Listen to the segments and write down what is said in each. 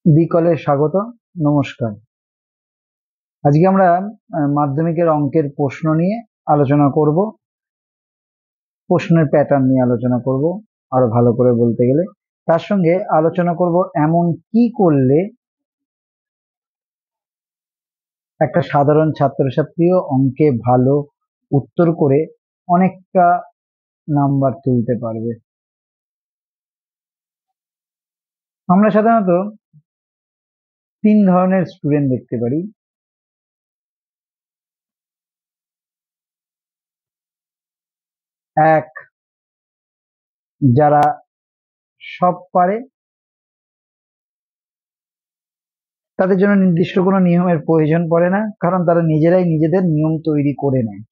বিকলে স্বাগত। নমস্কার। আজকে আমরা মাধ্যমিকের অঙ্কের প্রশ্ন নিয়ে আলোচনা করব, প্রশ্নের প্যাটার্ন নিয়ে আলোচনা করব আরো ভালো করে বলতে গেলে। তার সঙ্গে আলোচনা করব এমন কি করলে একটা সাধারণ ছাত্রছাত্রীও অঙ্কে ভালো উত্তর করে অনেকটা নাম্বার তুলতে পারবে। আমরা সাধারণত তিন ধরনের স্টুডেন্ট দেখতে পারি। এক, যারা সব পারে, তাদের জন্য নির্দিষ্ট কোনো নিয়মের প্রয়োজন পড়ে না, কারণ তারা নিজেরাই নিজেদের নিয়ম তৈরি করে নেয়।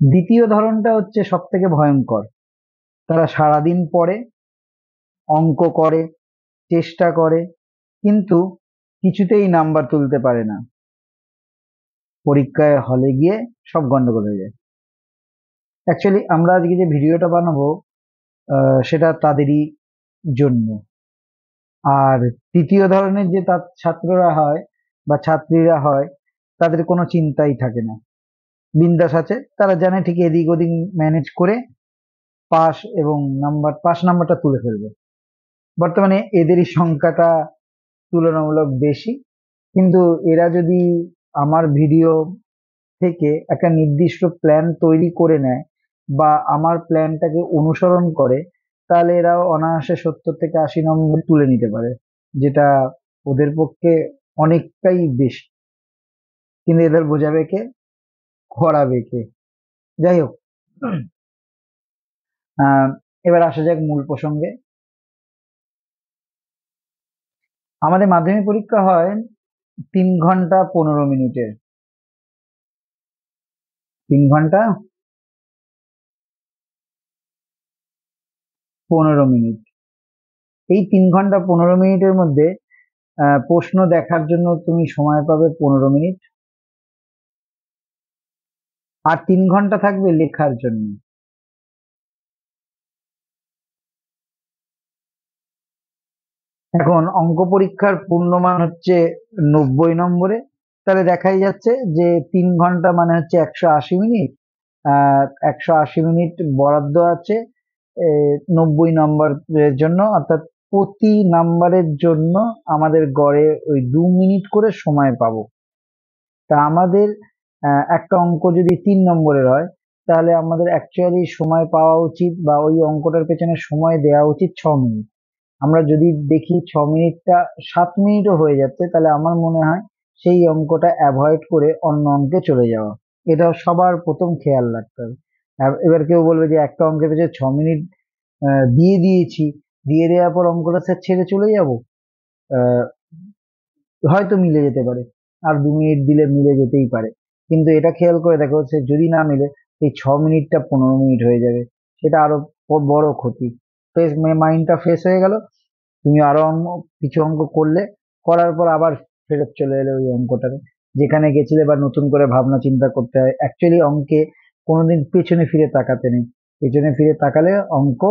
দ্বিতীয় ধরনটা হচ্ছে সব থেকে ভয়ঙ্কর। তারা সারাদিন পড়ে, অঙ্ক করে, চেষ্টা করে, কিন্তু কিছুতেই নাম্বার তুলতে পারে না। পরীক্ষায় হলে গিয়ে সব গন্ডগোল হয়ে যায়। অ্যাকচুয়ালি আমরা আজকে যে ভিডিওটা বানাবো সেটা তাদেরই জন্য। আর তৃতীয় ধরনের যে ছাত্ররা হয় বা ছাত্রীরা হয়, তাদের কোনো চিন্তাই থাকে না, বিন্দাস আছে, তারা জানে ঠিক এদিক ওদিক ম্যানেজ করে পাস নাম্বারটা তুলে ফেলবে। বর্তমানে এদেরই সংখ্যাটা তুলনামূলক বেশি, কিন্তু এরা যদি আমার ভিডিও থেকে একটা নির্দিষ্ট প্ল্যান তৈরি করে নেয় বা আমার প্ল্যানটাকে অনুসরণ করে, তাহলে এরা অনায়াসে 70 থেকে 80 নম্বর তুলে নিতে পারে, যেটা ওদের পক্ষে অনেকটাই বেশি। কিন্তু এদের বোঝাবে কে, করাবে কে? যাই হোক, এবার আসা যাক মূল প্রসঙ্গে। আমাদের মাধ্যমিক পরীক্ষা হয় 3 ঘন্টা 15 মিনিটের। 3 ঘন্টা 15 মিনিট। এই 3 ঘন্টা 15 মিনিটের মধ্যে প্রশ্ন দেখার জন্য তুমি সময় পাবে 15 মিনিট, আর 3 ঘন্টা থাকবে লেখার জন্য। এখন অঙ্ক পরীক্ষার পূর্ণমান হচ্ছে 90 নম্বরে, তাহলে দেখাই যাচ্ছে যে 3 ঘন্টা মানে হচ্ছে 180 মিনিট। 180 মিনিট বরাদ্দ আছে 90 নম্বরের জন্য, অর্থাৎ প্রতি নাম্বারের জন্য আমাদের গড়ে ওই 2 মিনিট করে সময় পাবো। তা আমাদের একটা অঙ্ক যদি 3 নম্বরের হয়, তাহলে আমাদের অ্যাকচুয়ালি সময় পাওয়া উচিত বা ওই অঙ্কটার পেছনে সময় দেওয়া উচিত 6 মিনিট। আমরা যদি দেখি 6 মিনিটটা 7 মিনিটও হয়ে যাচ্ছে, তাহলে আমার মনে হয় সেই অঙ্কটা অ্যাভয়েড করে অন্য অঙ্কে চলে যাওয়া। এটা সবার প্রথম খেয়াল রাখতে হবে। এবার কেউ বলবে যে একটা অঙ্কের পেছনে 6 মিনিট দিয়ে দিয়েছি, দিয়ে দেওয়ার পর অঙ্কটা স্যার ছেড়ে চলে যাব। হয়তো মিলে যেতে পারে, আর 2 মিনিট দিলে মিলে যেতেই পারে, কিন্তু এটা খেয়াল করে দেখো, সে যদি না মিলে এই 6 মিনিটটা 15 মিনিট হয়ে যাবে, সেটা আরো বড় ক্ষতি। ফ্রেশ মাইন্ডটা ফ্রেশ হয়ে গেল, তুমি আরো অন্য কিছু অঙ্ক করলে, করার পর আবার ফেরত চলে এলে ওই অঙ্কটাতে যেখানে গেছিলে, বা নতুন করে ভাবনা চিন্তা করতে হয়। অ্যাকচুয়ালি অঙ্কে কোনোদিন পেছনে ফিরে তাকাতে নেই, পেছনে ফিরে তাকালে অঙ্ক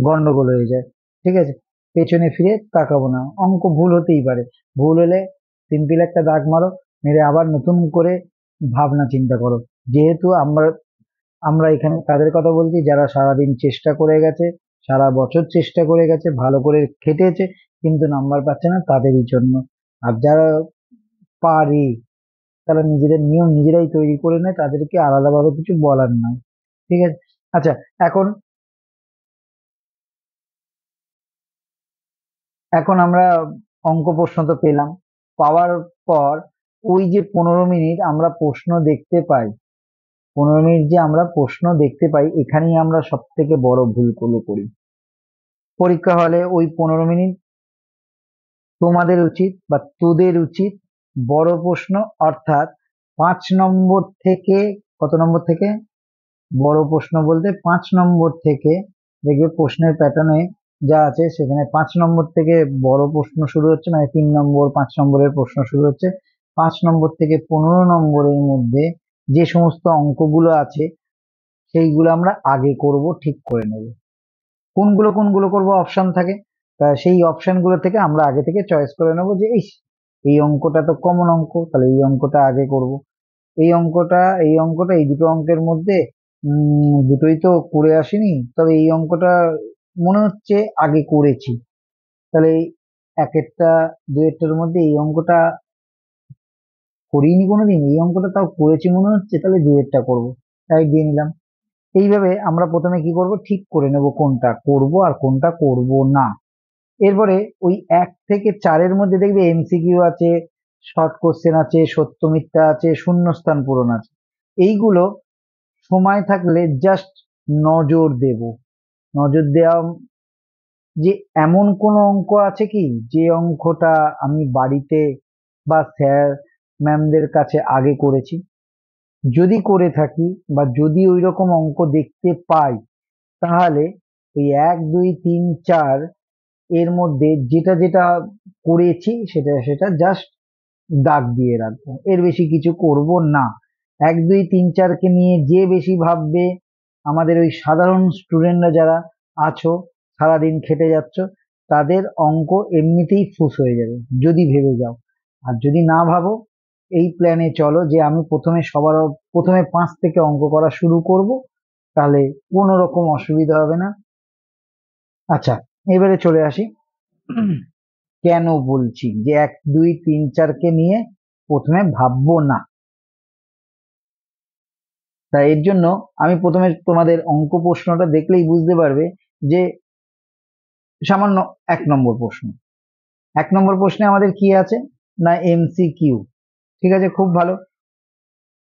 গন্ডগোল হয়ে যায়। ঠিক আছে, পেছনে ফিরে তাকাবো না, অঙ্ক ভুল হতেই পারে, ভুল হলে সিম্পল একটা দাগ মারো, মেরে আবার নতুন করে ভাবনা চিন্তা করো। যেহেতু আমরা আমরা এখানে তাদের কথা বলছি যারা সারাদিন চেষ্টা করে গেছে, সারা বছর চেষ্টা করে গেছে, ভালো করে খেটেছে, কিন্তু নাম্বার পাচ্ছে না, তাদেরই জন্য। আর যারা পারে, তারা নিজেদের নিয়ম নিজেরাই তৈরি করে নেয়, তাদেরকে আলাদাভাবে কিছু বলার নয়। ঠিক আছে। আচ্ছা, এখন এখন আমরা অঙ্ক প্রশ্ন তো পেলাম, পাওয়ার পর ওই যে 15 মিনিট আমরা প্রশ্ন দেখতে পাই, 15 মিনিট যে আমরা প্রশ্ন দেখতে পাই, এখানেই আমরা সব থেকে বড় ভুলগুলো করি। পরীক্ষা হলে ওই 15 মিনিট তোমাদের উচিত বা তোদের উচিত বড় প্রশ্ন, অর্থাৎ 5 নম্বর থেকে, কত নম্বর থেকে বড় প্রশ্ন বলতে 5 নম্বর থেকে, দেখবে প্রশ্নের প্যাটার্নে যা আছে সেখানে 5 নম্বর থেকে বড় প্রশ্ন শুরু হচ্ছে, মানে 3 নম্বর 5 নম্বরের প্রশ্ন শুরু হচ্ছে। 5 নম্বর থেকে 15 নম্বরের মধ্যে যে সমস্ত অঙ্কগুলো আছে সেইগুলো আমরা আগে করব, ঠিক করে নেব। কোনগুলো কোনগুলো করব অপশন থাকে, তা সেই অপশন গুলো থেকে আমরা আগে থেকে চয়েস করে নেবো যে এই অঙ্কটা তো কমন অঙ্ক, তাহলে এই অঙ্কটা আগে করব। এই অঙ্কটা এই দুটো অঙ্কের মধ্যে দুটোই তো করে আসিনি, তবে এই অঙ্কটা মনে হচ্ছে আগে করেছি, তাহলে এই একেরটা দুয়েরটার মধ্যে এই অঙ্কটা করিনি কোনোদিন, এই অঙ্কটা তাও করেছি মনে হচ্ছে, তাহলে দুয়েরটা করব, তাই দিয়ে নিলাম। এইভাবে আমরা প্রথমে কি করব, ঠিক করে নেব কোনটা করব আর কোনটা করব না। এরপরে ওই 1 থেকে 4-এর মধ্যে দেখবে এমসিকিউ আছে, শর্ট কোশ্চেন আছে, সত্য মিথ্যা আছে, শূন্যস্থান পূরণ আছে। এইগুলো সময় থাকলে জাস্ট নজর দেব। নজর দেওয়া যে এমন কোন অঙ্ক আছে কি যে অঙ্কটা আমি বাড়িতে বা স্যার ম্যামদের কাছে আগে করেছি, যদি করে থাকি বা যদি ওই রকম অঙ্ক দেখতে পাই, তাহলে ওই 1 2 3 4 এর মধ্যে যেটা যেটা করেছি সেটা সেটা জাস্ট দাগ দিয়ে রাখবো, এর বেশি কিছু করব না। 1 2 3 4 কে নিয়ে যে বেশি ভাববে, আমাদের ওই সাধারণ স্টুডেন্টরা যারা আছো, সারাদিন খেটে যাচ্ছ, তাদের অঙ্ক এমনিতেই ফুস হয়ে যাবে যদি ভেবে যাও। আর যদি না ভাবো, এই প্ল্যানে চলো যে আমি প্রথমে 5 থেকে অঙ্ক করা শুরু করব, তাহলে কোনো রকম অসুবিধা হবে না। আচ্ছা, এবারে চলে আসি কেন বলছি যে 1 2 3 4 কে নিয়ে প্রথমে ভাববো না। তাই এর জন্য আমি প্রথমে তোমাদের অঙ্ক প্রশ্নটা দেখলেই বুঝতে পারবে যে সামান্য 1 নম্বর প্রশ্ন। 1 নম্বর প্রশ্নে আমাদের কি আছে না এমসিকিউ। ঠিক আছে, খুব ভালো।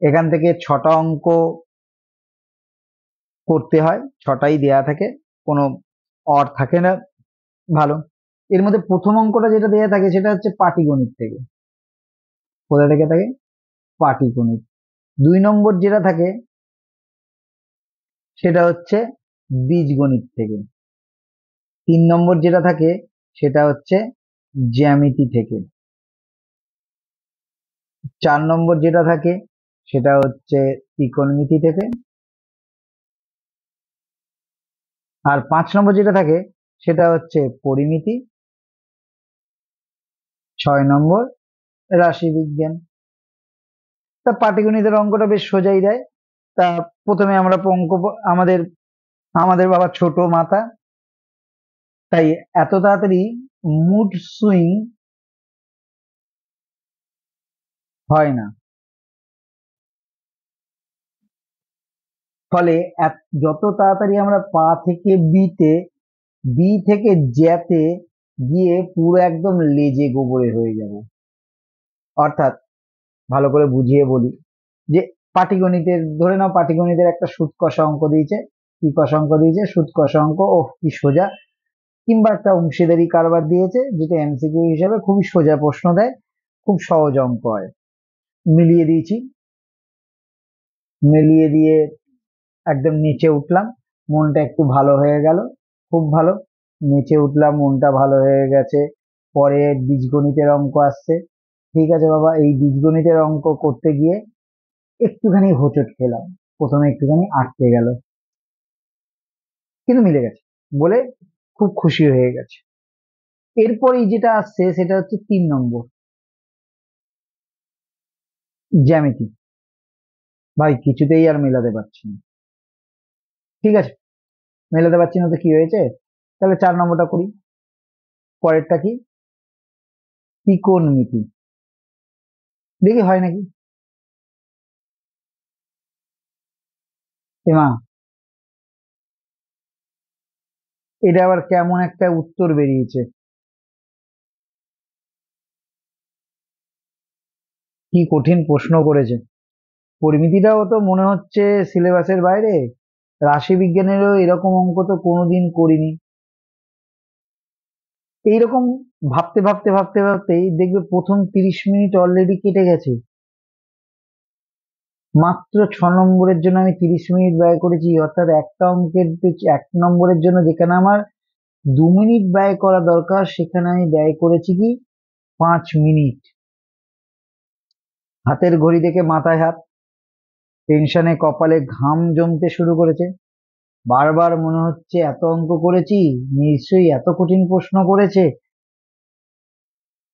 এখান থেকে 6টা অঙ্ক করতে হয়, 6টাই দেয়া থাকে, কোনো অর থাকে না। ভালো। এর মধ্যে প্রথম অঙ্কটা যেটা দেয়া থাকে সেটা হচ্ছে পাটিগণিত থেকে। কোথা থেকে থাকে? পাটিগণিত। 2 নম্বর যেটা থাকে সেটা হচ্ছে বীজগণিত থেকে। 3 নম্বর যেটা থাকে সেটা হচ্ছে জ্যামিতি থেকে। 4 নম্বর যেটা থাকে সেটা হচ্ছে ত্রিকোণমিতি থেকে। আর 5 নম্বর যেটা থাকে সেটা হচ্ছে পরিমিতি। 6 নম্বর রাশিবিজ্ঞান। তা পাটিগণিতের অঙ্কটা বেশ সোজাই দেয়। তা প্রথমে আমরা আমাদের আমাদের বাবা ছোট মাথা, তাই এত তাড়াতাড়ি মুড সুইং হয় না। ফলে যত তাড়াতাড়ি আমরা পা থেকে বিতে, বি থেকে জ্যাতে গিয়ে পুরো একদম লেজে গোবরে হয়ে যাব। অর্থাৎ ভালো করে বুঝিয়ে বলি যে পাটিগণিতের ধরে নাও, পাটিগণিতের একটা সুদ কষা অঙ্ক দিয়েছে। কি কষা অঙ্ক দিয়েছে? সুদ কষা অঙ্ক। ও কি সোজা! কিংবা একটা অংশীদারি কারবার দিয়েছে যেটা এমসিকিউ হিসাবে খুবই সোজা প্রশ্ন দেয়, খুব সহজ অঙ্ক হয়। মিলিয়ে দিয়েছি, মিলিয়ে দিয়ে একদম নিচে উঠলাম, মনটা একটু ভালো হয়ে গেল। খুব ভালো। নিচে উঠলাম, মনটা ভালো হয়ে গেছে। পরে বীজগণিতের অঙ্ক আসছে। ঠিক আছে বাবা, এই বীজগণিতের অঙ্ক করতে গিয়ে একটুখানি হোঁচট খেলাম, প্রথমে একটুখানি আটকে গেল, কিন্তু মিলে গেছে বলে খুব খুশি হয়ে গেছে। এরপরেই যেটা আসছে সেটা হচ্ছে 3 নম্বর, জ্যামিতি। ভাই কিছুতেই আর মেলাতে পারছি না। ঠিক আছে, মেলাতে পারছি না তো কি হয়েছে, তাহলে 4 নম্বরটা করি। পরেরটা কি? ত্রিকোণমিতি। দেখি হয় নাকি। এমা, এটা আবার কেমন একটা উত্তর বেরিয়েছে! কি কঠিন প্রশ্ন করেছে! পরিমিতিটাও তো মনে হচ্ছে সিলেবাসের বাইরে। রাশি বিজ্ঞানেরও এরকম অঙ্ক তো কোনোদিন করিনি। এইরকম ভাবতে ভাবতে ভাবতে ভাবতেই দেখবে প্রথম 30 মিনিট অলরেডি কেটে গেছে। মাত্র 6 নম্বরের জন্য আমি 30 মিনিট ব্যয় করেছি, অর্থাৎ একটা অঙ্কের 1 নম্বরের জন্য যেখানে আমার 2 মিনিট ব্যয় করা দরকার, সেখানে আমি ব্যয় করেছি কি 5 মিনিট। হাতের ঘড়ি দেখে মাথায় হাত, টেনশনে কপালে ঘাম জমতে শুরু করেছে। বারবার মনে হচ্ছে এত অঙ্ক করেছি, নিশ্চয়ই এত কঠিন প্রশ্ন করেছে,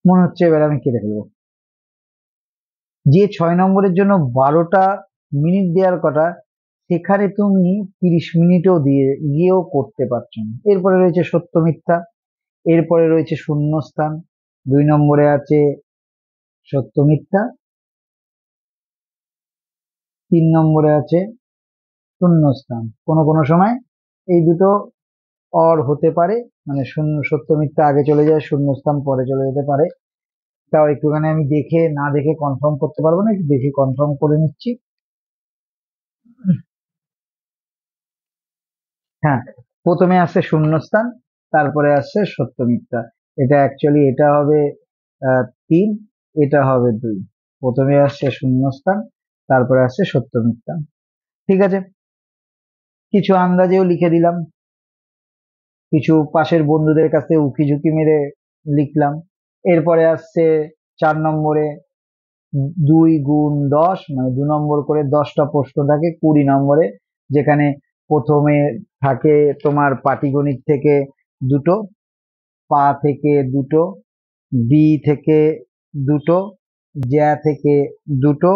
মনে হচ্ছে এবার আমি কেটে ফেলবো। যে 6 নম্বরের জন্য 12টা মিনিট দেওয়ার কথা, সেখানে তুমি 30 মিনিটও গিয়েও করতে পারছো না। এরপরে রয়েছে সত্য মিথ্যা, এরপরে রয়েছে শূন্যস্থান, 2 নম্বরে আছে সত্য মিথ্যা, 3 নম্বরে আছে শূন্যস্থান। কোনো কোনো সময় এই দুটো হতে পারে, মানে সত্য মিথ্যা আগে চলে যায়, শূন্যস্থান পরে চলে যেতে পারে। তাও একটুখানি আমি দেখে না দেখে কনফার্ম করতে পারবো না, একটু দেখে কনফার্ম করে নিচ্ছি। হ্যাঁ, প্রথমে আসছে শূন্যস্থান, তারপরে আসছে সত্য মিথ্যা। এটা অ্যাকচুয়ালি এটা হবে 3, এটা হবে 2। প্রথমে আসছে শূন্যস্থান, তারপরে আসছে সত্য মিথ্যা। ঠিক আছে, কিছু আন্দাজেও লিখে দিলাম, কিছু পাশের বন্ধুদের কাছে উকি ঝুঁকি মেরে লিখলাম। এরপরে আসছে 4 নম্বরে 2 গুণ 10, মানে 2 নম্বর করে 10টা প্রশ্ন থাকে 20 নম্বরে, যেখানে প্রথমে থাকে তোমার পাটিগণিত থেকে দুটো, পা থেকে দুটো, বি থেকে দুটো, জ্যা থেকে দুটো,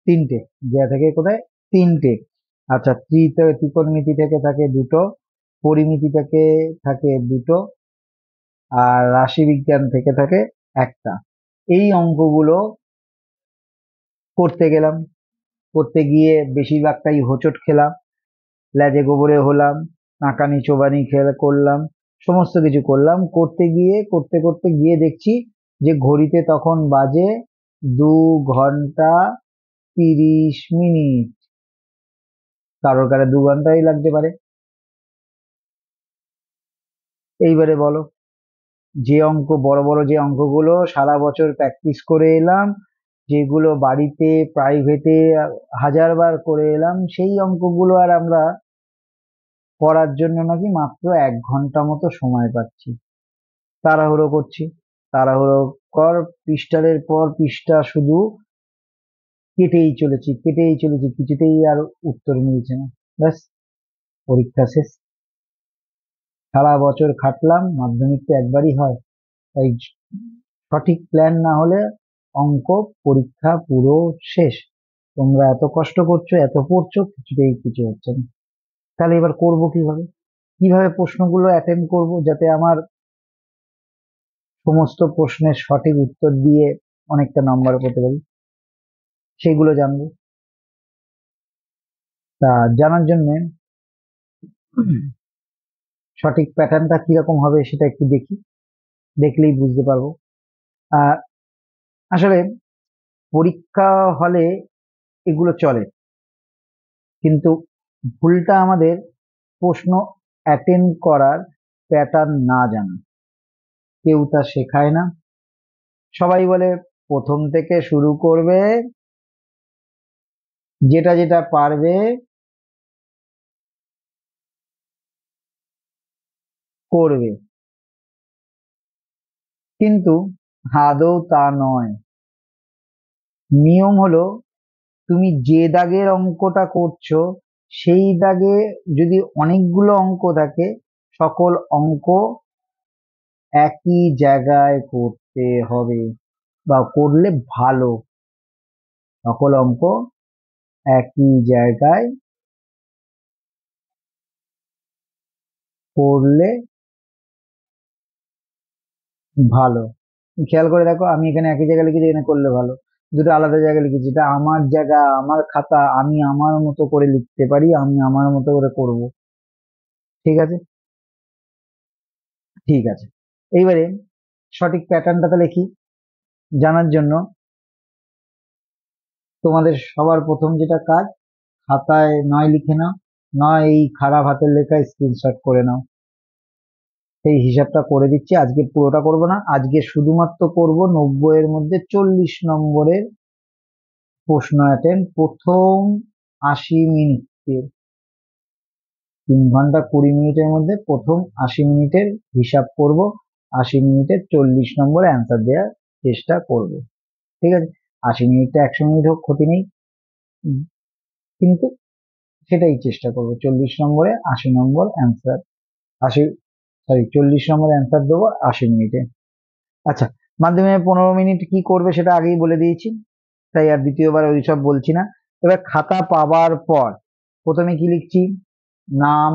তিনটে, জ্যা থেকে কোথায়, তিনটে। আচ্ছা, ত্রিকোণমিতি থেকে থাকে দুটো, পরিমিতি থেকে থাকে দুটো, আর রাশিবিজ্ঞান থেকে থাকে একটা। এই অঙ্কগুলো করতে গেলাম, করতে গিয়ে বেশিরভাগটাই হোঁচট খেলাম, লেজে গোবরে হলাম, নাকানি চোবানি করলাম, সমস্ত কিছু করলাম। করতে করতে গিয়ে দেখছি যে ঘড়িতে তখন বাজে 2 ঘন্টা 30 মিনিট। কারোর কারো 2 ঘন্টাই লাগতে পারে। এইবারে বলো, যে অঙ্ক বড় বড় যে অঙ্কগুলো সারা বছর প্র্যাকটিস করে এলাম, যেগুলো বাড়িতে প্রাইভেটে 1000 বার করে এলাম, সেই অঙ্কগুলো আর আমরা করার জন্য নাকি মাত্র 1 ঘন্টা মতো সময় পাচ্ছি। তাড়াহুড়ো করছি, তাড়াহুড়ো কর, পৃষ্ঠার পর পৃষ্ঠা শুধু কেটেই চলেছি, কিছুতেই আর উত্তর মিলছে না। ব্যাস, পরীক্ষা শেষ। সারা বছর খাটলাম, মাধ্যমিক তো একবারই হয়, তাই সঠিক প্ল্যান না হলে অঙ্ক পরীক্ষা পুরো শেষ। তোমরা এত কষ্ট করছো, এত পড়ছো, কিছুতেই কিছু হচ্ছে না। তাহলে এবার করব কিভাবে, কিভাবে প্রশ্নগুলো অ্যাটেন্ড করব, যাতে আমার সমস্ত প্রশ্নের সঠিক উত্তর দিয়ে অনেকটা নাম্বার পেতে পারি, সেগুলো জানবো। তা জানার জন্য সঠিক প্যাটার্নটা কিরকম হবে সেটা একটু দেখি, দেখলেই বুঝতে পারবো। আহ আসলে পরীক্ষা হলে এগুলো চলে, কিন্তু ভুলটা আমাদের প্রশ্ন অ্যাটেন্ড করার প্যাটার্ন না জানা। কেউ তা শেখায় না। সবাই বলে প্রথম থেকে শুরু করবে, যেটা যেটা পারবে করবে, কিন্তু আদৌ তা নয়। নিয়ম হলো, তুমি যে দাগের অঙ্কটা করছো সেই দাগে যদি অনেকগুলো অঙ্ক থাকে, সকল অঙ্ক একই জায়গায় করতে হবে, বা করলে ভালো। সকল অঙ্ক একই জায়গায় করলে ভালো। খেয়াল করে দেখো, আমি এখানে একই জায়গায় লিখেছি, এখানে করলে ভালো, দুটো আলাদা জায়গায় লিখেছি। এটা আমার জায়গা, আমার খাতা, আমি আমার মতো করে লিখতে পারি, আমি আমার মতো করে করব। ঠিক আছে, ঠিক আছে। এইবারে সঠিক প্যাটার্নটা তাহলে কি জানার জন্য তোমাদের সবার প্রথম যেটা কাজ, খাতায় নয় লিখে নাও, নয় এই খারাপ হাতের লেখায় স্ক্রিনশট করে নাও। সেই হিসাবটা করে দিচ্ছি, আজকে পুরোটা করব না, আজকে শুধুমাত্র করব 90-এর মধ্যে 40 নম্বরের প্রশ্ন অ্যাটেন্ড, প্রথম 80 মিনিটের, 3 ঘন্টা 20 মিনিটের মধ্যে প্রথম 80 মিনিটের হিসাব করব, 80 মিনিটের 40 নম্বর অ্যান্সার দেওয়ার চেষ্টা করব। ঠিক আছে, 80 মিনিটটা 100 মিনিট হোক, ক্ষতি নেই, কিন্তু সেটাই চেষ্টা করবো। 40 নম্বরে 80 নম্বর অ্যান্সার, 40 নম্বর অ্যান্সার দেবো 80 মিনিটে। আচ্ছা, মাধ্যমিকে 15 মিনিট কি করবে সেটা আগেই বলে দিয়েছি, তাই আর দ্বিতীয়বার ওইসব বলছি না। এবার খাতা পাওয়ার পর প্রথমে কি লিখছি? নাম,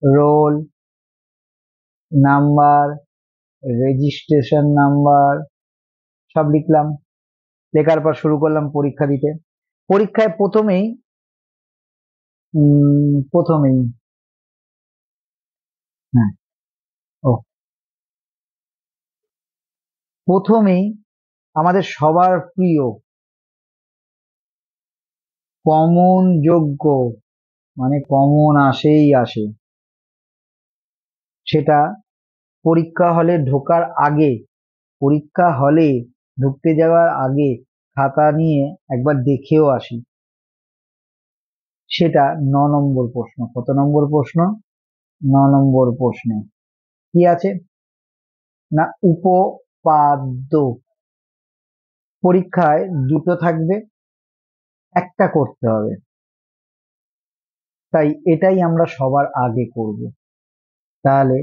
রোল নাম্বার, রেজিস্ট্রেশন নাম্বার সব লিখলাম। লেখার পর শুরু করলাম পরীক্ষা দিতে। পরীক্ষায় প্রথমেই হ্যাঁ ও প্রথমেই আমাদের সবার প্রিয় কমন যোগ্য, মানে কমন আসেই আসে, সেটা পরীক্ষা হলে ঢোকার আগে, পরীক্ষা হলে ঢুকতে যাওয়ার আগে খাতা নিয়ে একবার দেখেও আসি। সেটা 9 নম্বর প্রশ্ন। কত নম্বর প্রশ্ন? 9 নম্বর প্রশ্ন কি আছে না, উপপাদ্য। পরীক্ষায় দুটো থাকবে, একটা করতে হবে, তাই এটাই আমরা সবার আগে করব। তাহলে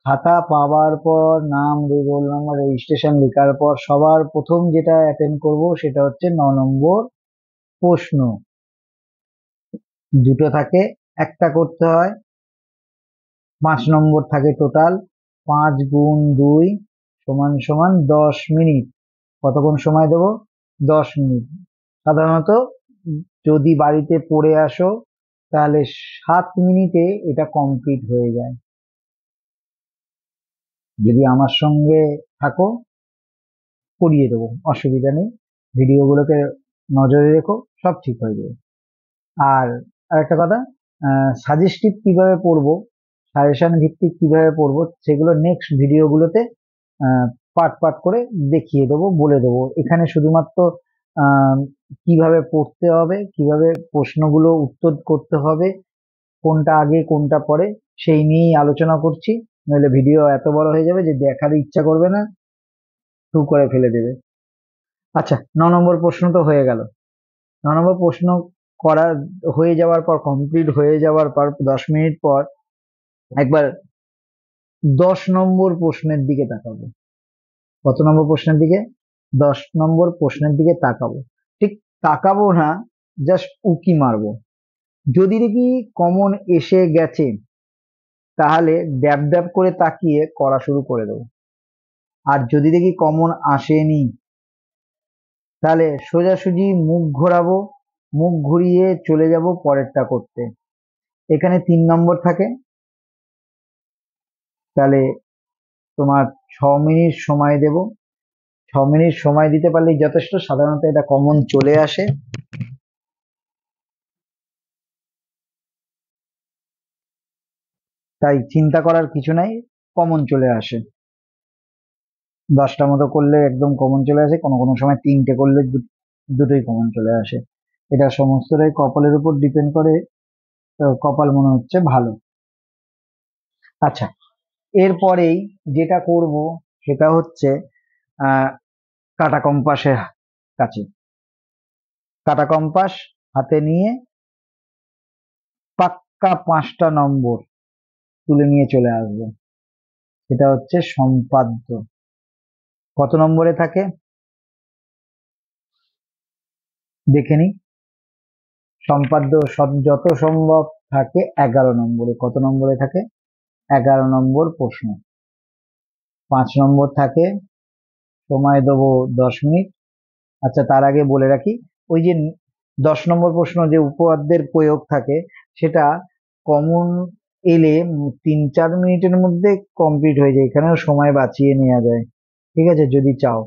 খাতা পাওয়ার পর নাম, রোল নাম্বার, রেজিস্ট্রেশন লেখার পর সবার প্রথম যেটা অ্যাটেন্ড করব সেটা হচ্ছে 9 নম্বর প্রশ্ন। দুটো থাকে, একটা করতে হয়। 5 নম্বর থাকে টোটাল। 5 × 2 = 10 মিনিট। কতক্ষণ সময় দেব? 10 মিনিট। সাধারণত যদি বাড়িতে পড়ে আসো তাহলে 7 মিনিটে এটা কমপ্লিট হয়ে যায়। যদি আমার সঙ্গে থাকো করিয়ে দেবো, অসুবিধা নেই। ভিডিওগুলোকে নজরে রেখো, সব ঠিক হয়ে যাবে। আর আরেকটা কথা, সাজেস্টিভ কিভাবে পড়বো, সাজেশন ভিত্তিক কিভাবে পড়বো, সেগুলো নেক্সট ভিডিওগুলোতে পার্ট পার্ট করে দেখিয়ে দেবো, বলে দেবো। এখানে শুধুমাত্র আহ, কিভাবে পড়তে হবে, কিভাবে প্রশ্নগুলো উত্তর করতে হবে, কোনটা আগে কোনটা পরে, সেই নিয়েই আলোচনা করছি। নইলে ভিডিও এত বড় হয়ে যাবে যে দেখার ইচ্ছা করবে না, টু করে ফেলে দেবে। আচ্ছা, 9 নম্বর প্রশ্ন তো হয়ে গেল। 9 নম্বর প্রশ্ন করা হয়ে যাওয়ার পর, কমপ্লিট হয়ে যাওয়ার পর 10 মিনিট পর একবার 10 নম্বর প্রশ্নের দিকে তাকাবো। কত নম্বর প্রশ্নের দিকে? 10 নম্বর প্রশ্নের দিকে তাকাবো। ঠিক তাকাবো না, জাস্ট উকি মারবো। যদি দেখি কমন এসে গেছে তাহলে ড্যাব ড্যাব করে তাকিয়ে করা শুরু করে দেবো। আর যদি দেখি কমন আসেনি তাহলে সোজাসুজি মুখ ঘোরাবো, মুখ ঘুরিয়ে চলে যাব পরেরটা করতে। এখানে 3 নম্বর থাকে, তাহলে তোমার 6 মিনিট সময় দেব। 6 মিনিট সময় দিতে পারলেই যথেষ্ট, সাধারণত এটা কমন চলে আসে। তাই চিন্তা করার কিছু নাই, কমন চলে আসে। 10টা মতো করলে একদম কমন চলে আসে, কোনো কোনো সময় 3টে করলে দুটোই কমন চলে আসে। এটা সমস্তটাই কপালের উপর ডিপেন্ড করে, তো কপাল মনে হচ্ছে ভালো। আচ্ছা, এরপরেই যেটা করব সেটা হচ্ছে আহ কাটা কম্পাসের কাছে, কাটা কম্পাস হাতে নিয়ে পাক্কা 5টা নম্বর তুলে নিয়ে চলে আসবো। সেটা হচ্ছে সম্পাদ্য। কত নম্বরে থাকে দেখে নি। সম্পাদ্য যত সম্ভব থাকে 11 নম্বরে। কত নম্বরে থাকে? 11 নম্বর প্রশ্ন। 5 নম্বর থাকে, সময় দেবো 10 মিনিট। আচ্ছা, তার আগে বলে রাখি, ওই যে 10 নম্বর প্রশ্ন যে উপপাদ্যের প্রয়োগ থাকে, সেটা কমন এলে 3-4 মিনিটের মধ্যে কমপ্লিট হয়ে যায়, এখানেও সময় বাঁচিয়ে নেওয়া যায়, ঠিক আছে, যদি চাও।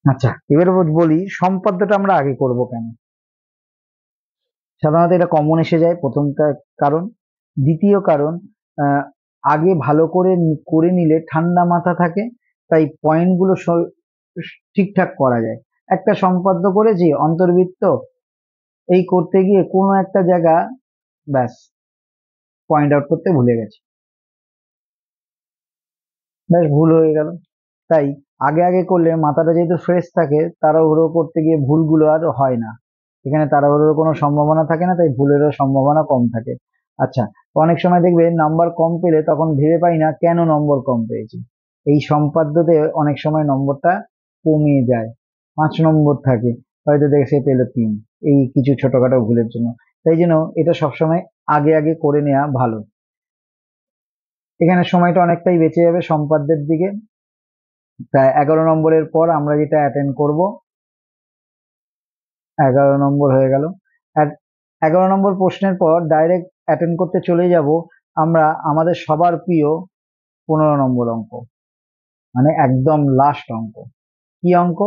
আচ্ছা, এবার বলি সম্পাদ্যটা আমরা আগে করব কেন। সাধারণত এটা কমন এসে যায়, প্রথম কারণ। দ্বিতীয় কারণ, আহ, আগে ভালো করে করে নিলে ঠান্ডা মাথা থাকে, তাই পয়েন্টগুলো ঠিকঠাক করা যায়। একটা সম্পাদ্য করেছি অন্তর্বৃত্ত, এই করতে গিয়ে কোনো একটা জায়গা ব্যাস পয়েন্ট আউট করতে ভুলে গেছি, ব্যাস ভুল হয়ে গেল। তাই আগে আগে করলে মাথাটা যেহেতু ফ্রেশ থাকে, তাড়াহুড়ো করতে গিয়ে ভুলগুলো আর হয় না, এখানে তাড়াহুড়োর কোনো সম্ভাবনা থাকে না, তাই ভুলেরও সম্ভাবনা কম থাকে। আচ্ছা, অনেক সময় দেখবে নাম্বার কম পেলে তখন ভেবে পাই না কেন নম্বর কম পেয়েছি। এই সম্পাদ্যতে অনেক সময় নম্বরটা কমে যায়, 5 নম্বর থাকে, হয়তো দেখে সে পেলো 3, এই কিছু ছোটখাটো ভুলের জন্য। তাই জন্য এটা সবসময় আগে আগে করে নেওয়া ভালো। এখানে সময়টা অনেকটাই বেঁচে যাবে সম্পাদ্যের দিকে। প্রায় 11 নম্বরের পর আমরা যেটা অ্যাটেন্ড করব, 11 নম্বর হয়ে গেল। 11 নম্বর প্রশ্নের পর ডাইরেক্ট অ্যাটেন্ড করতে চলে যাব আমরা আমাদের সবার প্রিয় 15 নম্বর অঙ্ক, মানে একদম লাস্ট অঙ্ক। কি অঙ্ক?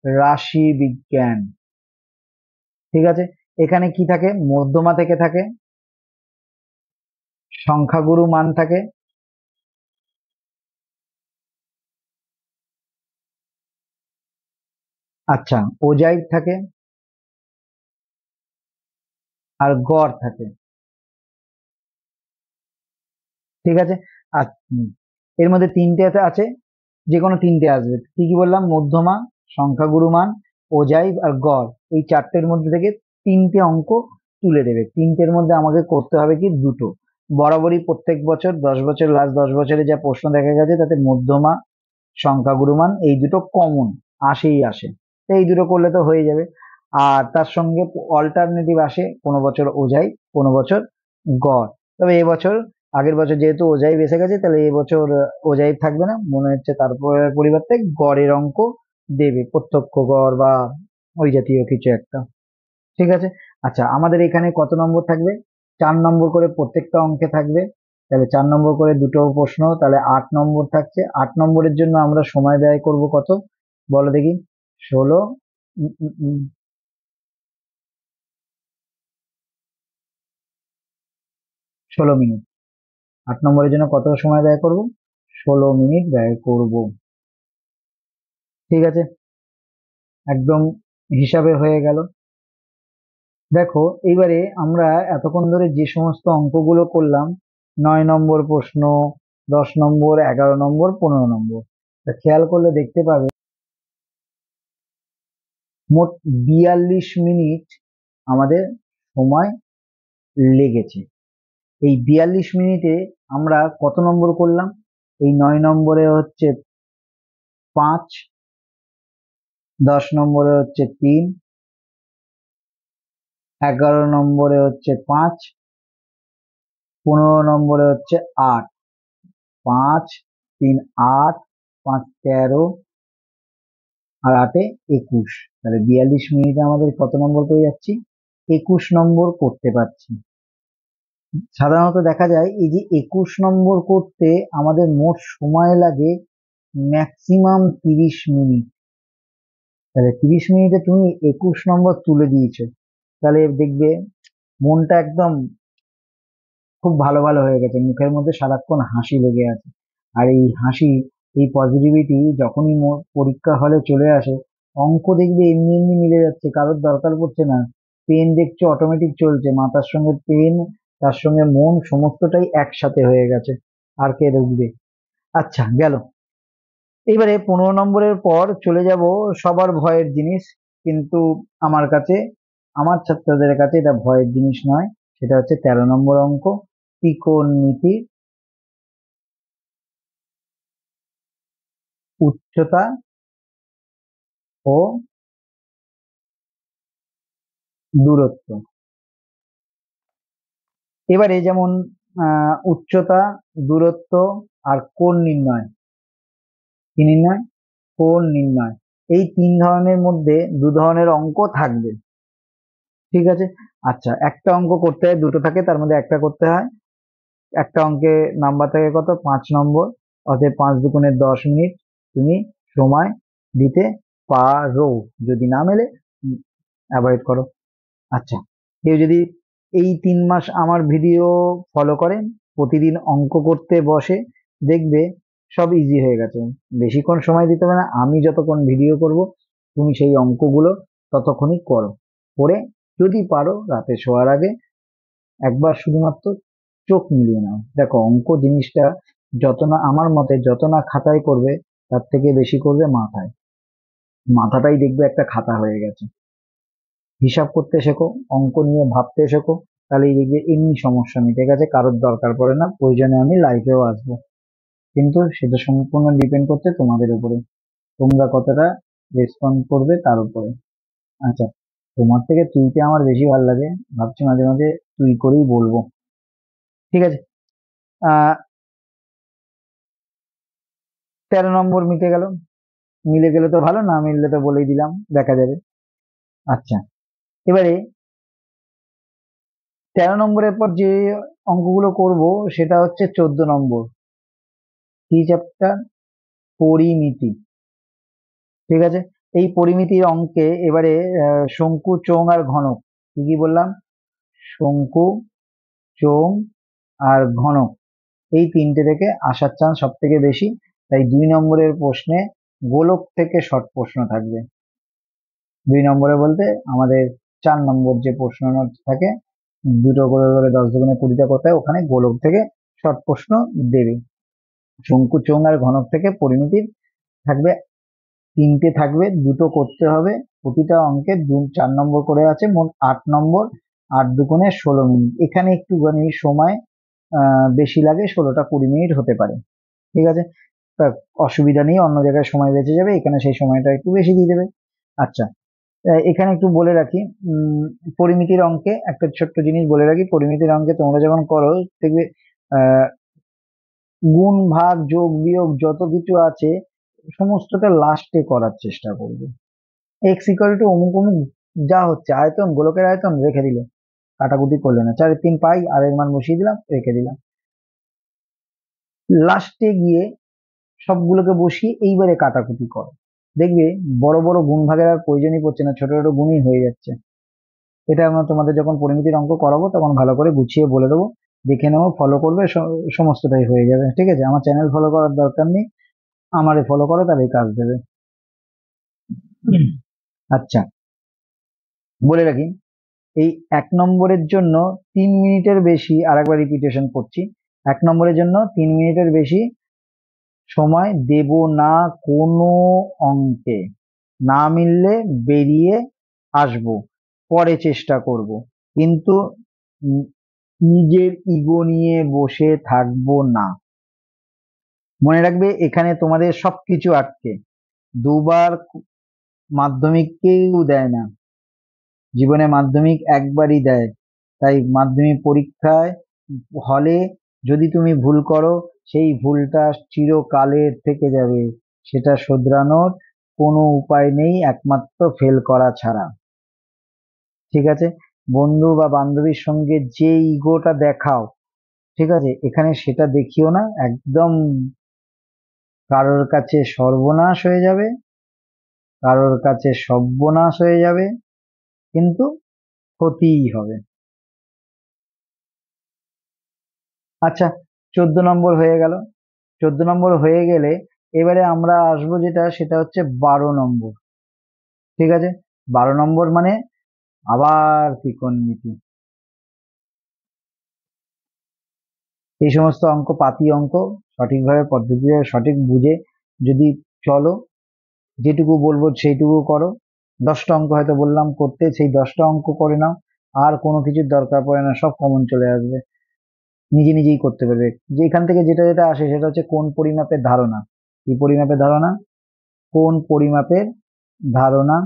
রাশি বিজ্ঞান। ঠিক আছে, এখানে কি থাকে? মধ্যমা থেকে থাকে, সংখ্যাগুরু মান থাকে, আচ্ছা, ওজাইভ থাকে, আর গড় থাকে। ঠিক আছে, আর এর মধ্যে তিনটে আছে, যে কোনো তিনটে আসবে। কি কি বললাম? মধ্যমা, সংখ্যাগুরু মান, ওজাইভ আর গড়। এই চারটের মধ্যে থেকে তিনটে অঙ্ক তুলে দেবে। তিনটের মধ্যে আমাকে করতে হবে কি? দুটো। বরাবরই প্রত্যেক বছর 10 বছর, লাস্ট 10 বছরে যা প্রশ্ন দেখা গেছে তাতে মধ্যমা, সংখ্যাগুরু মান এই দুটো কমন আসেই আসে। তো এই দুটো করলে তো হয়ে যাবে। আর তার সঙ্গে অল্টারনেটিভ আসে, কোনো বছর ওজাই, কোনো বছর গড়। তবে এবছর, আগের বছর যেহেতু ওজাইভ এসে গেছে, তাহলে এবছর ওজাইভ থাকবে না, মনে হচ্ছে তারপর পরিবর্তে গড়ের অঙ্ক দেবে, প্রত্যক্ষ গড় বা ওই জাতীয় কিছু একটা। ঠিক আছে, আচ্ছা, আমাদের এখানে কত নম্বর থাকবে? 4 নম্বর করে প্রত্যেকটা অঙ্কে থাকবে। তাহলে 4 নম্বর করে দুটো প্রশ্ন, তাহলে 8 নম্বর থাকছে। 8 নম্বরের জন্য আমরা সময় ব্যয় করব কত? বলো দেখি। 16, 16 মিনিট। 8 নম্বরের জন্য কত সময় ব্যয় করব? 16 মিনিট ব্যয় করব। ঠিক আছে, একদম হিসাবে হয়ে গেল। দেখো, এইবারে আমরা এতক্ষণ ধরে যে সমস্ত অঙ্কগুলো করলাম, 9 নম্বর প্রশ্ন, 10 নম্বর, 11 নম্বর, 15 নম্বর, তা খেয়াল করলে দেখতে পাবে মোট 42 মিনিট আমাদের সময় লেগেছে। এই 42 মিনিটে আমরা কত নম্বর করলাম? এই 9 নম্বরে হচ্ছে 5, 10 নম্বরে হচ্ছে 3, 11 নম্বরে হচ্ছে 5, 15 নম্বরে হচ্ছে 8। 5, 3, 8, 5, 13, আর 8-এ 21। তাহলে 42 মিনিটে আমাদের কত নম্বর পেয়ে যাচ্ছি? 21 নম্বর করতে পারছি। সাধারণত দেখা যায় এই যে 21 নম্বর করতে আমাদের মোট সময় লাগে ম্যাক্সিমাম 30 মিনিট। তাহলে 30 মিনিটে তুমি 21 নম্বর তুলে দিয়েছো, তাহলে দেখবে মনটা একদম খুব ভালো ভালো হয়ে গেছে, মুখের মধ্যে সারাক্ষণ হাসি লেগে আছে। আর এই হাসি, এই পজিটিভিটি যখনই পরীক্ষা হলে চলে আসে, অঙ্ক দেখবে এমনি এমনি মিলে যাচ্ছে, কারোর দরকার পড়ছে না। পেন দেখছো অটোমেটিক চলছে, মাথার সঙ্গে পেন, তার সঙ্গে মন সমস্তটাই একসাথে হয়ে গেছে। আর কে দেখবে? আচ্ছা, গেল। এইবারে 15 নম্বরের পর চলে যাব সবার ভয়ের জিনিস, কিন্তু আমার কাছে, আমার ছাত্রদের কাছে এটা ভয়ের জিনিস নয়। সেটা হচ্ছে 13 নম্বর অঙ্ক, ত্রিকোণমিতির উচ্চতা ও দূরত্ব। এবারে যেমন উচ্চতা, দূরত্ব আর কোণ নির্ণয়। কি নির্ণয়? কোণ নির্ণয়। এই তিন ধরনের মধ্যে দু ধরনের অঙ্ক থাকবে। ঠিক আছে, আচ্ছা, একটা অঙ্ক করতে হয় দুটো থাকে, তার মধ্যে একটা করতে হয়। একটা অঙ্কে নাম্বার থাকে কত? 5 নম্বর। অতএব 5 × 2 = 10 মিনিট তুমি সময় দিতে পারো। যদি না মেলে অ্যাভয়েড করো। আচ্ছা, কেউ যদি এই 3 মাস আমার ভিডিও ফলো করেন, প্রতিদিন অঙ্ক করতে বসে, দেখবে সব ইজি হয়ে গেছে। বেশিক্ষণ সময় দিতে হবে না, আমি যতক্ষণ ভিডিও করব তুমি সেই অঙ্কগুলো ততক্ষণই করো। করে যদি পারো রাতে শোয়ার আগে একবার শুধুমাত্র চোখ মিলিয়ে নাও। দেখো, অঙ্ক জিনিসটা যত না, আমার মতে যত না খাতায় করবে, তার থেকে বেশি করবে মাথায়। মাথাটাই দেখবে একটা খাতা হয়ে গেছে। হিসাব করতে শেখো, অঙ্ক নিয়ে ভাবতে শেখো, তাহলেই দেখবে এমনি সমস্যা মিটে গেছে, কারোর দরকার পড়ে না, প্রয়োজনে আমি লাইফেও আসবো। কিন্তু সেটা সম্পূর্ণ ডিপেন্ড করছে তোমাদের উপরে, তোমরা কতটা রেসপন্ড করবে তার উপরে। আচ্ছা, তোমার থেকে তুইতে আমার বেশি ভালো লাগে, ভাবছি মাঝে মাঝে তুই করেই বলবো। ঠিক আছে, 13 নম্বর মিটে গেল। মিলে গেলে তো ভালো, না মিললে তো বলেই দিলাম, দেখা যাবে। আচ্ছা, এবারে 13 নম্বরের পর যে অঙ্কগুলো করব সেটা হচ্ছে 14 নম্বর। কি চ্যাপ্টার? পরিমিতি। ঠিক আছে, এই পরিমিতির অঙ্কে এবারে শঙ্কু, চোঙ আর ঘনক, কি কি বললাম? শঙ্কু, চোঙ আর ঘনক, এই তিনটে থেকে আসার চান্স সব থেকে বেশি। তাই 2 নম্বরের প্রশ্নে গোলক থেকে শর্ট প্রশ্ন থাকবে। 2 নম্বরে বলতে আমাদের 4 নম্বর যে প্রশ্ন থাকে, দুটো করে করে 10 × 20 করতে হয়, ওখানে গোলক থেকে শর্ট প্রশ্ন দেবে। শঙ্কু, চোঙ আর ঘনক থেকে পরিমিতির থাকবে তিনটে, থাকবে দুটো করতে হবে। প্রতিটা অঙ্কে 4 নম্বর করে আছে, মোট 8 নম্বর। 8 × 2 = 16 মিনিট। এখানে একটুখানি সময় বেশি লাগে, 16টা 20 মিনিট হতে পারে। ঠিক আছে, তা অসুবিধা নেই, অন্য জায়গায় সময় বেঁচে যাবে, এখানে সেই সময়টা একটু বেশি দিয়ে দেবে। আচ্ছা, এখানে একটু বলে রাখি, পরিমিতির অঙ্কে একটা ছোট্ট জিনিস বলে রাখি। পরিমিতির অঙ্কে তোমরা যখন করো দেখবে আহ গুণ, ভাগ, যোগ, বিয়োগ যত কিছু আছে সমস্তটা লাস্টে করার চেষ্টা করবে। এক্স ইকুয়াল টু অমুক অমুক, যা হচ্ছে আয়তন, গোলকের আয়তন রেখে দিলে, কাটাকুটি করলে না, 4/3 পাই, আর এর মান বসিয়ে দিলাম, রেখে দিলাম। লাস্টে গিয়ে সবগুলোকে বসিয়ে এইবারে কাটাকুটি করো, দেখবে বড় বড় গুণ ভাগের আর প্রয়োজনই পড়ছে না, ছোট ছোট গুণই হয়ে যাচ্ছে। এটা আমরা তোমাদের যখন পরিমিতির অঙ্ক করাবো তখন ভালো করে গুছিয়ে বলে দেবো, দেখে নেবো, ফলো করবে, সমস্তটাই হয়ে যাবে। ঠিক আছে, আমার চ্যানেল ফলো করার দরকার নেই, আমারে ফলো করো, তাহলেই কাজ দেবে। আচ্ছা, বলে রাখি, এই 1 নম্বরের জন্য 3 মিনিটের বেশি, আর একবার রিপিটেশন করছি, 1 নম্বরের জন্য 3 মিনিটের বেশি সময় দেব না কোনো অঙ্কে। না মিললে বেরিয়ে আসবো, পরে চেষ্টা করব, কিন্তু নিজের ইগো নিয়ে বসে থাকবো না। মনে রাখবে, এখানে তোমাদের সবকিছু আটকে। দুবার মাধ্যমিক কেউ দেয় না, জীবনে মাধ্যমিক একবারই দেয়। তাই মাধ্যমিক পরীক্ষায় হলে যদি তুমি ভুল করো, সেই ভুলটা চিরকালের থেকে যাবে, সেটা শোধরানোর কোনো উপায় নেই একমাত্র ফেল করা ছাড়া। ঠিক আছে, বন্ধু বা বান্ধবীর সঙ্গে যে ইগোটা দেখাও, ঠিক আছে, এখানে সেটা দেখিও না, একদম কারোর কাছে সর্বনাশ হয়ে যাবে, কারোর কাছে সর্বনাশ হয়ে যাবে, কিন্তু ক্ষতিই হবে। আচ্ছা, 14 নম্বর হয়ে গেল। 14 নম্বর হয়ে গেলে এবারে আমরা আসবো যেটা, সেটা হচ্ছে 12 নম্বর। ঠিক আছে, 12 নম্বর মানে আবার ত্রিকোণমিতি। এই সমস্ত অঙ্ক, পাতি অঙ্ক, সঠিকভাবে পদ্ধতিতে সঠিক বুঝে যদি চলো, যেটুকু বলবো সেইটুকু করো। 10টা অঙ্ক হয়তো বললাম করতে, সেই 10টা অঙ্ক করে নাও, আর কোনো কিছুর দরকার পড়ে না, সব কমন চলে আসবে, নিজে নিজেই করতে পারবে। যে এখান থেকে যেটা যেটা আসে সেটা হচ্ছে কোন পরিমাপের ধারণা। কি পরিমাপের ধারণা? কোন পরিমাপের ধারণা,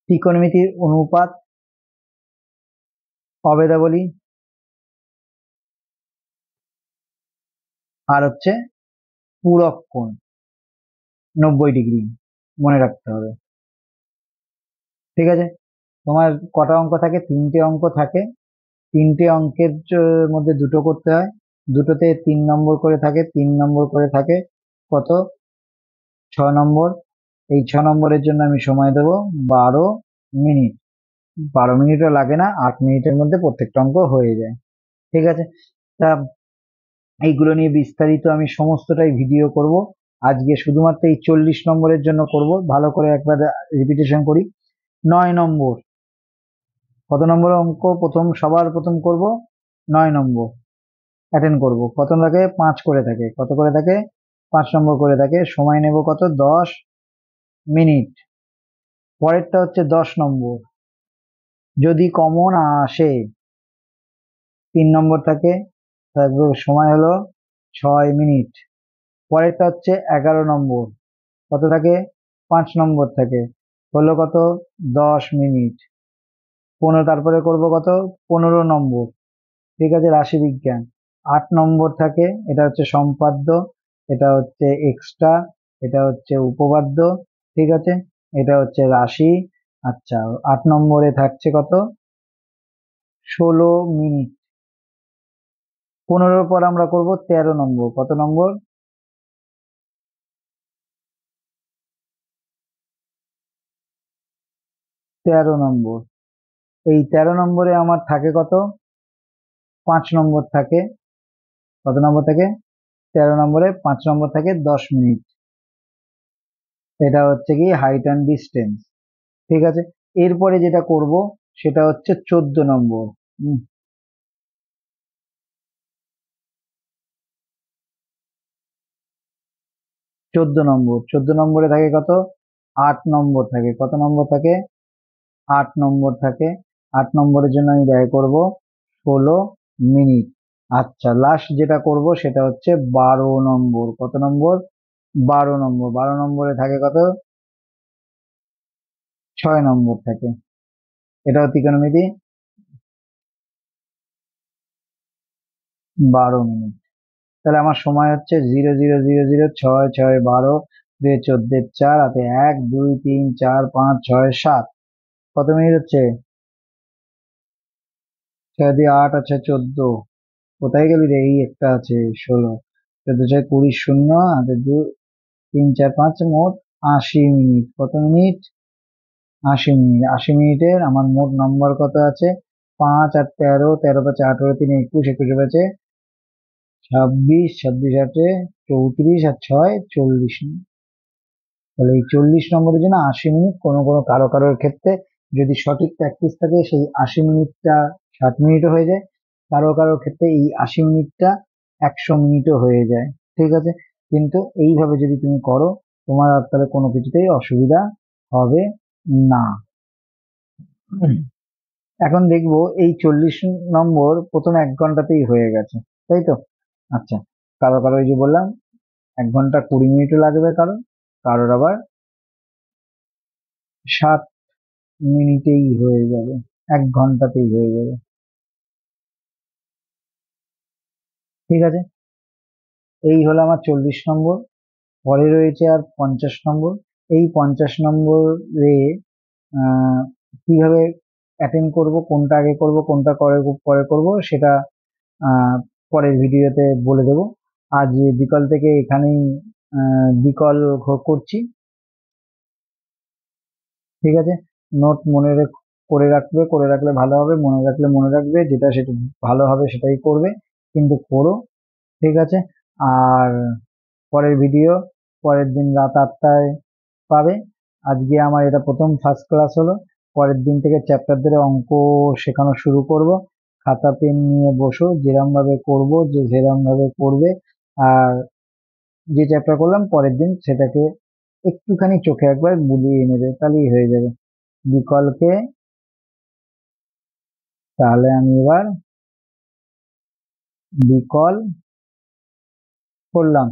ত্রিকোণমিতির অনুপাত, অভেদাবলী, আর হচ্ছে পূরক কোণ 90 ডিগ্রি, মনে রাখতে হবে। ঠিক আছে, তোমার কটা অঙ্ক থাকে? 3টে অঙ্ক থাকে। 3টে অঙ্কের মধ্যে দুটো করতে হয়, দুটোতে 3 নম্বর করে থাকে, 3 নম্বর করে থাকে, কত? 6 নম্বর। এই 6 নম্বরের জন্য আমি সময় দেবো 12 মিনিট। 12 মিনিটও লাগে না, 8 মিনিটের মধ্যে প্রত্যেকটা অঙ্ক হয়ে যায়। ঠিক আছে, তা এইগুলো নিয়ে বিস্তারিত আমি সমস্তটাই ভিডিও করব। আজকে শুধুমাত্র এই 40 নম্বরের জন্য করব, ভালো করে একবার রিপিটেশন করি। 9 নম্বর, কত নম্বর অঙ্ক প্রথম, সবার প্রথম করব? 9 নম্বর অ্যাটেন্ড করব। কত থাকে? 5 করে থাকে। কত করে থাকে? 5 নম্বর করে থাকে। সময় নেব কত? 10 মিনিট। পরেরটা হচ্ছে 10 নম্বর, যদি কমন আসে 3 নম্বর থাকে, তারপর সময় হলো 6 মিনিট। পরেরটা হচ্ছে 11 নম্বর, কত থাকে? 5 নম্বর থাকে, হলো কত? 10 মিনিট। তারপরে করব কত? 15 নম্বর। ঠিক আছে, রাশিবিজ্ঞান। 8 নম্বর থাকে, এটা হচ্ছে সম্পাদ্য, এটা হচ্ছে এক্সট্রা, এটা হচ্ছে উপপাদ্য। ঠিক আছে, এটা হচ্ছে রাশি। আচ্ছা, 8 নম্বরে থাকছে কত? 16 মিনিট। 15-র পর আমরা করব 13 নম্বর। কত নম্বর? 13 নম্বর। এই 13 নম্বরে আমার থাকে কত? 5 নম্বর থাকে। কত নম্বর থাকে? 13 নম্বরে 5 নম্বর থাকে 10 মিনিট। এটা হচ্ছে কি হাইট অ্যান্ড ডিস্টেন্স। ঠিক আছে, এরপরে যেটা করব সেটা হচ্ছে 14 নম্বর। 14 নম্বর। 14 নম্বরে থাকে কত? 8 নম্বর থাকে। কত নম্বর থাকে? 8 নম্বর থাকে। 8 নম্বরের জন্য আমি ব্যয় করব 16 মিনিট। আচ্ছা, লাস্ট যেটা করব সেটা হচ্ছে 12 নম্বর। কত নম্বর? 12 নম্বর। 12 নম্বরে থাকে কত? 6 নম্বর থাকে। এটাও ত্রিকোণমিতি। 12 মিনিট। তাহলে আমার সময় হচ্ছে 0 0 0 0 6 6 12, 2 14 4 হাতে 1 2 3 4 5 6 7। কত মিনিট হচ্ছে? 6 দিয়ে 8 আছে 14। কোথায় গেলি রে? এই একটা আছে 16। 14 6 20, শূন্য হাতে 2 3 4 5, মোট 80 মিনিট। কত মিনিট? 80 মিনিট। 80 মিনিটের আমার মোট নম্বর কত আছে? 5 আর 13, 13 5 18, 3 21, 21 5 26, 26 8 34 আর 6 40 মিনিট। তাহলে এই 40 নম্বরের জন্য 80 মিনিট। কোনো কোনো কারো কারোর ক্ষেত্রে যদি সঠিক প্র্যাকটিস থাকে সেই 80 মিনিটটা 60 মিনিটও হয়ে যায়। কারো কারোর ক্ষেত্রে এই 80 মিনিটটা 100 মিনিটও হয়ে যায়। ঠিক আছে, কিন্তু এইভাবে যদি তুমি করো তোমার আর তাহলে কোনো কিছুতেই অসুবিধা হবে না। এখন দেখবো এই 40 নম্বর প্রথম 1 ঘন্টাতেই হয়ে গেছে, তাই তো? আচ্ছা, কারো কারো ওই যে বললাম 1 ঘন্টা 20 মিনিটও লাগবে, কারো কারোর আবার 7 মিনিটেই হয়ে যাবে, 1 ঘন্টাতেই হয়ে যাবে। ঠিক আছে, এই হলো আমার 40 নম্বর। পরে রয়েছে আর 50 নম্বর। এই 50 নম্বরে কিভাবে অ্যাটেন্ড করব, কোনটা আগে করব কোনটা পরে করব সেটা আহ, পরের ভিডিওতে বলে দেব। আজ বিকাল থেকে এখানেই বিকল করছি। ঠিক আছে, নোট করে রাখবে, করে রাখলে ভালো হবে, মনে রাখলে মনে রাখবে, যেটা সেটা ভালো হবে সেটাই করবে, কিন্তু করো। ঠিক আছে, আর পরের ভিডিও পরের দিন রাত 8টায় পাবে। আজকে আমার এটা প্রথম ফার্স্ট ক্লাস হলো। পরের দিন থেকে চ্যাপ্টার ধরে অঙ্ক শেখানো শুরু করব। খাতা পেন নিয়ে বসো, যেরম ভাবে করব যে যেরম ভাবে করবে। আর যে চ্যাপ্টার করলাম পরের দিন সেটাকে একটুখানি চোখে একবার বুলিয়ে নেবে, তাহলেই হয়ে যাবে। বিকল্পে তাহলে আমি এবার বিকল করলাম।